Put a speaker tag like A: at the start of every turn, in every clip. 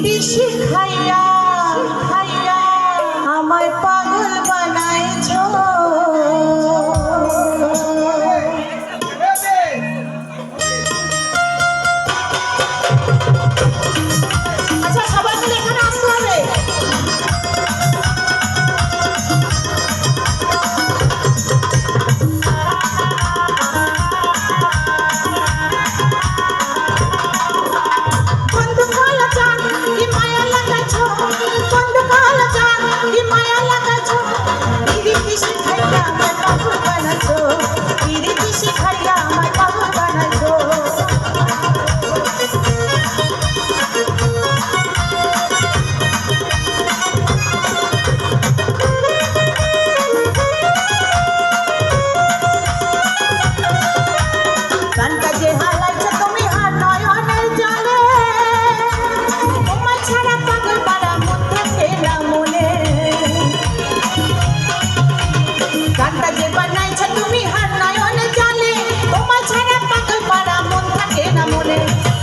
A: শিখাইয়া শিখাইয়া আমায় পাগল বানাইছো। আচ্ছা সবাই মিলে এখানে আসতে হবে।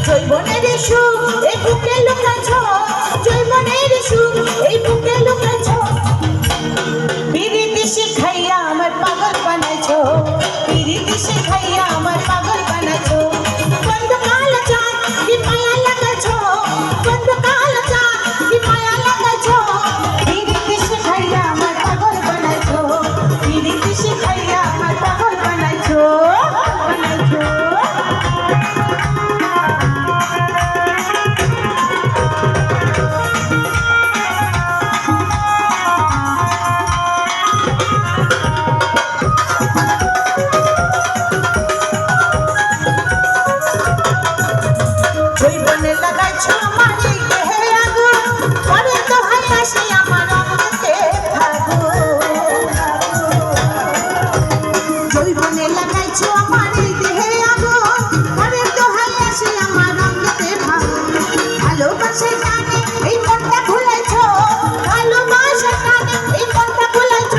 A: জৈবনের সুখ এই বুকে লুকাছ, জৈবনের সুখ এই বুকে লুকাছ, পিরিতি শিখাইয়া আমার পাগল বানাইছ, পিরিতি শিখাইয়া আমার পাগল বানাইছ। বন্ধু কালো চাঁদ কি মায়া লাগাইছ, বন্ধু কালো চাঁদ কি মায়া লাগাইছ, পিরিতি শিখাইয়া আমার পাগল বানাইছ, পিরিতি শিখাইয়া আমার পাগল বানাইছ বানাইছ। জৈবনে লাগাইছ আমার দেহে আগুন, পরে তো ভাই আসে আমার অঙ্গতে ফাগুন। জৈবনে লাগাইছ আমার দেহে আগুন, পরে তো ভাই আসে আমার অঙ্গতে ফাগুন। ভালোবাসে জানে এই মনটা ভুলাইছ, ভালোবাসে জানে এই মনটা ভুলাইছ,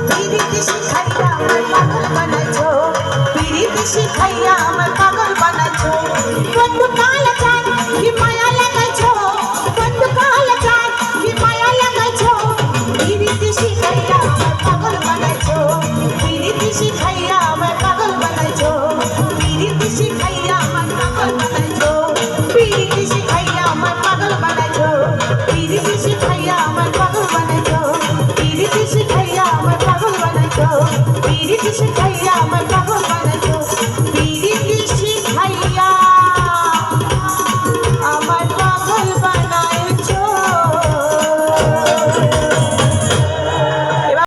A: পিরিতি শিখাইয়া আমার পাগল বানাইছ, পিরিতি শিখাইয়া আমার পাগল বানাইছ। বন্ধু কালো চাঁদ কি মায়া লাগাইছ, বন্ধু কালো চাঁদ কি মায়া লাগাইছ, পিরিতি শিখাইয়া আমার পাগল বানাইছ, পিরিতি শিখাইয়া আমার পাগল বানাইছ, পিরিতি শিখাইয়া আমার পাগল বানাইছ, পিরিতি শিখাইয়া আমার পাগল বানাইছ, পিরিতি শিখাইয়া আমার পাগল বানাইছ, পিরিতি শিখাইয়া আমার পাগল বানাইছ, পিরিতি শিখাইয়া আমার